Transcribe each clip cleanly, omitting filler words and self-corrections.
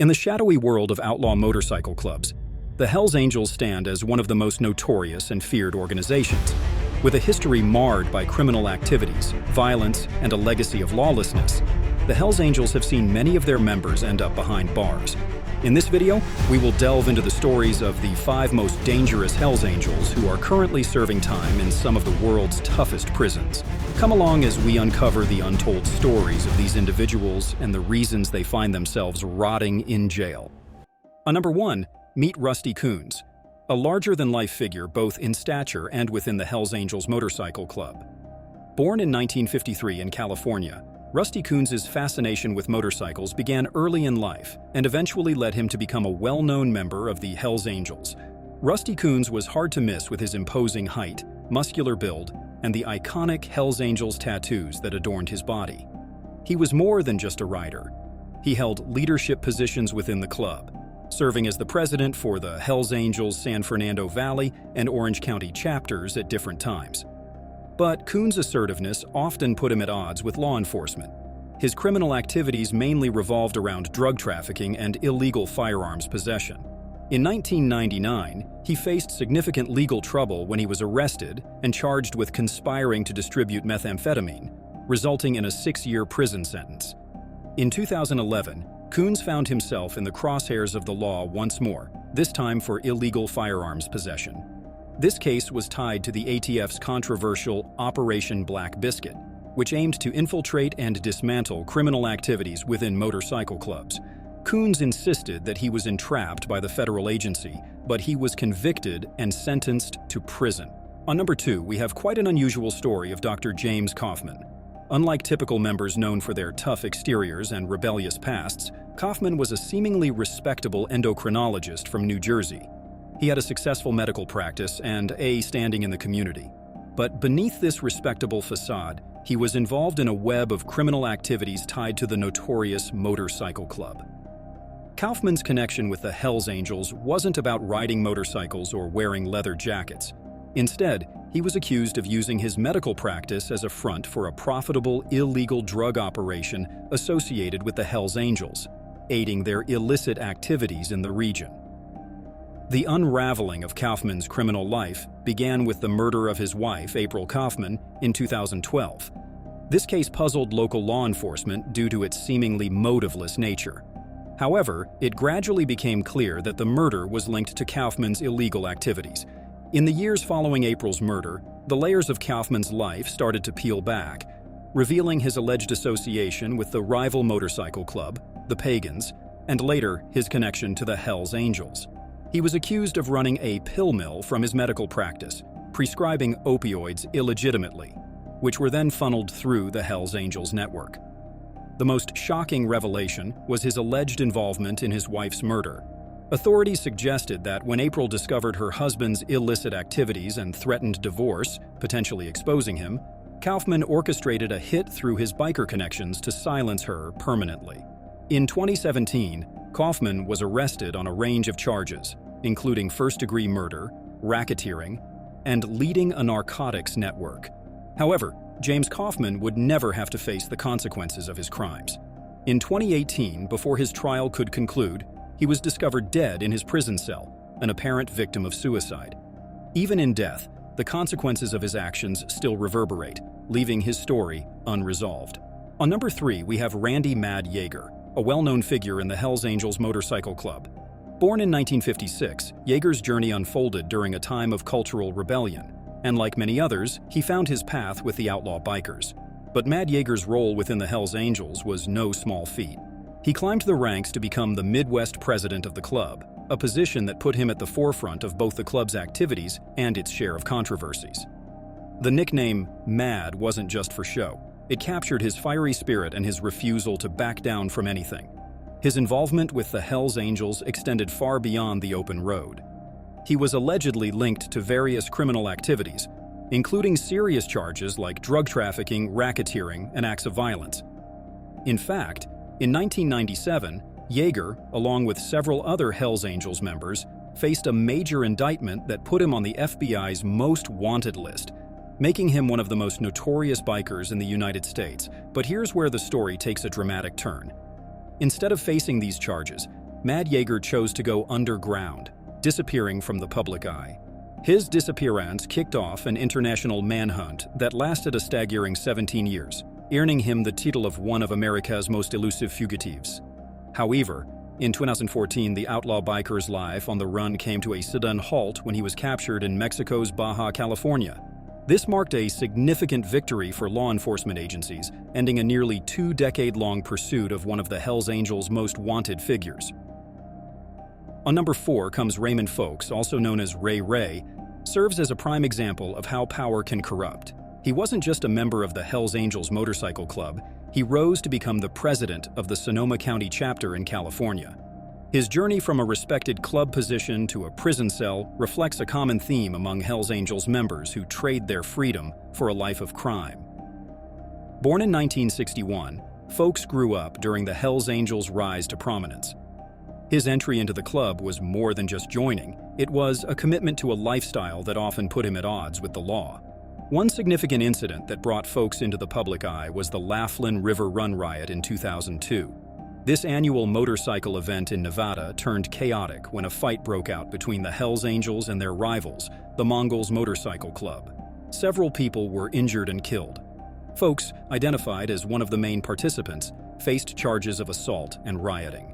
In the shadowy world of outlaw motorcycle clubs, the Hells Angels stand as one of the most notorious and feared organizations. With a history marred by criminal activities, violence, and a legacy of lawlessness, the Hells Angels have seen many of their members end up behind bars. In this video, we will delve into the stories of the 5 most dangerous Hells Angels who are currently serving time in some of the world's toughest prisons. Come along as we uncover the untold stories of these individuals and the reasons they find themselves rotting in jail. On number 1, meet Rusty Coons, a larger-than-life figure both in stature and within the Hells Angels Motorcycle Club. Born in 1953 in California, Rusty Coons' fascination with motorcycles began early in life and eventually led him to become a well-known member of the Hells Angels. Rusty Coons was hard to miss with his imposing height, muscular build, and the iconic Hells Angels tattoos that adorned his body. He was more than just a rider. He held leadership positions within the club, serving as the president for the Hells Angels San Fernando Valley and Orange County chapters at different times. But Coons' assertiveness often put him at odds with law enforcement. His criminal activities mainly revolved around drug trafficking and illegal firearms possession. In 1999, he faced significant legal trouble when he was arrested and charged with conspiring to distribute methamphetamine, resulting in a 6-year prison sentence. In 2011, Coons found himself in the crosshairs of the law once more, this time for illegal firearms possession. This case was tied to the ATF's controversial Operation Black Biscuit, which aimed to infiltrate and dismantle criminal activities within motorcycle clubs. Coons insisted that he was entrapped by the federal agency, but he was convicted and sentenced to prison. On number 2, we have quite an unusual story of Dr. James Kaufman. Unlike typical members known for their tough exteriors and rebellious pasts, Kaufman was a seemingly respectable endocrinologist from New Jersey. He had a successful medical practice and a standing in the community. But beneath this respectable facade, he was involved in a web of criminal activities tied to the notorious motorcycle club. Kaufman's connection with the Hells Angels wasn't about riding motorcycles or wearing leather jackets. Instead, he was accused of using his medical practice as a front for a profitable illegal drug operation associated with the Hells Angels, aiding their illicit activities in the region. The unraveling of Kaufman's criminal life began with the murder of his wife, April Kaufman, in 2012. This case puzzled local law enforcement due to its seemingly motiveless nature. However, it gradually became clear that the murder was linked to Kaufman's illegal activities. In the years following April's murder, the layers of Kaufman's life started to peel back, revealing his alleged association with the rival motorcycle club, the Pagans, and later his connection to the Hells Angels. He was accused of running a pill mill from his medical practice, prescribing opioids illegitimately, which were then funneled through the Hells Angels network. The most shocking revelation was his alleged involvement in his wife's murder. Authorities suggested that when April discovered her husband's illicit activities and threatened divorce, potentially exposing him, Kaufman orchestrated a hit through his biker connections to silence her permanently. In 2017, Kaufman was arrested on a range of charges, including first-degree murder, racketeering, and leading a narcotics network. However, James Kaufman would never have to face the consequences of his crimes. In 2018, before his trial could conclude, he was discovered dead in his prison cell, an apparent victim of suicide. Even in death, the consequences of his actions still reverberate, leaving his story unresolved. On number 3, we have Randy "Mad" Yeager, a well-known figure in the Hells Angels Motorcycle Club. Born in 1956, Yeager's journey unfolded during a time of cultural rebellion, and like many others, he found his path with the outlaw bikers. But Mad Yeager's role within the Hells Angels was no small feat. He climbed the ranks to become the Midwest president of the club, a position that put him at the forefront of both the club's activities and its share of controversies. The nickname "Mad" wasn't just for show. It captured his fiery spirit and his refusal to back down from anything. His involvement with the Hells Angels extended far beyond the open road. He was allegedly linked to various criminal activities, including serious charges like drug trafficking, racketeering, and acts of violence. In fact, in 1997, Yeager, along with several other Hells Angels members, faced a major indictment that put him on the FBI's most wanted list, making him one of the most notorious bikers in the United States. But here's where the story takes a dramatic turn. Instead of facing these charges, Mad Yeager chose to go underground, disappearing from the public eye. His disappearance kicked off an international manhunt that lasted a staggering 17 years, earning him the title of one of America's most elusive fugitives. However, in 2014, the outlaw biker's life on the run came to a sudden halt when he was captured in Mexico's Baja California. This marked a significant victory for law enforcement agencies, ending a nearly 2-decade-long pursuit of one of the Hells Angels' most wanted figures. On number 4 comes Raymond Folks, also known as Ray Ray, serves as a prime example of how power can corrupt. He wasn't just a member of the Hells Angels motorcycle club, he rose to become the president of the Sonoma County chapter in California. His journey from a respected club position to a prison cell reflects a common theme among Hells Angels members who trade their freedom for a life of crime. Born in 1961, Folks grew up during the Hells Angels' rise to prominence. His entry into the club was more than just joining. It was a commitment to a lifestyle that often put him at odds with the law. One significant incident that brought Folks into the public eye was the Laughlin River Run riot in 2002. This annual motorcycle event in Nevada turned chaotic when a fight broke out between the Hells Angels and their rivals, the Mongols Motorcycle Club. Several people were injured and killed. Folks, identified as one of the main participants, faced charges of assault and rioting.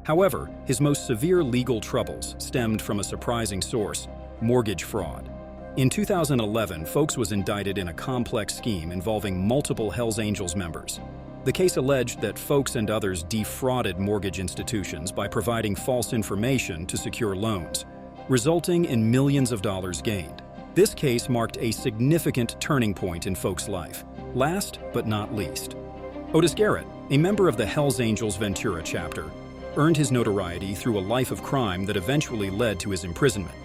However, his most severe legal troubles stemmed from a surprising source: mortgage fraud. In 2011, Folks was indicted in a complex scheme involving multiple Hells Angels members. The case alleged that Folks and others defrauded mortgage institutions by providing false information to secure loans, resulting in millions of dollars gained. This case marked a significant turning point in Folks' life. Last but not least, Otis Garrett, a member of the Hells Angels Ventura chapter, earned his notoriety through a life of crime that eventually led to his imprisonment.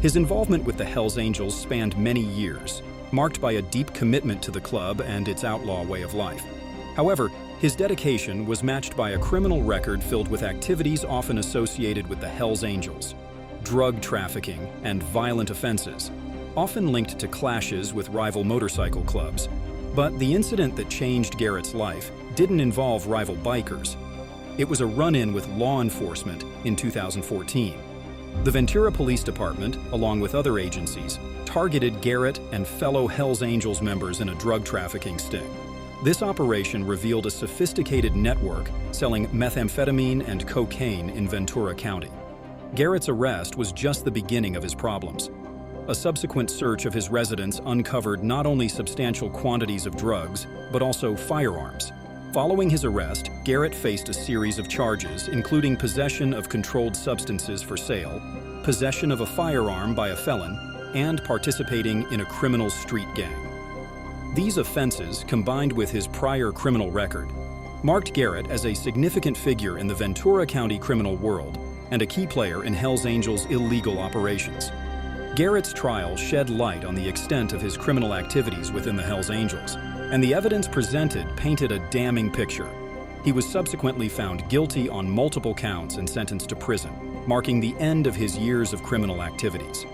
His involvement with the Hells Angels spanned many years, marked by a deep commitment to the club and its outlaw way of life. However, his dedication was matched by a criminal record filled with activities often associated with the Hells Angels: drug trafficking and violent offenses, often linked to clashes with rival motorcycle clubs. But the incident that changed Garrett's life didn't involve rival bikers. It was a run-in with law enforcement in 2014. The Ventura Police Department, along with other agencies, targeted Garrett and fellow Hells Angels members in a drug trafficking sting. This operation revealed a sophisticated network selling methamphetamine and cocaine in Ventura County. Garrett's arrest was just the beginning of his problems. A subsequent search of his residence uncovered not only substantial quantities of drugs, but also firearms. Following his arrest, Garrett faced a series of charges, including possession of controlled substances for sale, possession of a firearm by a felon, and participating in a criminal street gang. These offenses, combined with his prior criminal record, marked Garrett as a significant figure in the Ventura County criminal world and a key player in Hells Angels' illegal operations. Garrett's trial shed light on the extent of his criminal activities within the Hells Angels, and the evidence presented painted a damning picture. He was subsequently found guilty on multiple counts and sentenced to prison, marking the end of his years of criminal activities.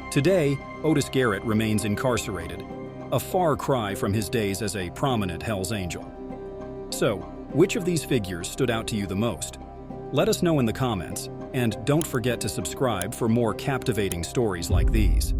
Today, Otis Garrett remains incarcerated, a far cry from his days as a prominent Hells Angel. So, which of these figures stood out to you the most? Let us know in the comments, and don't forget to subscribe for more captivating stories like these.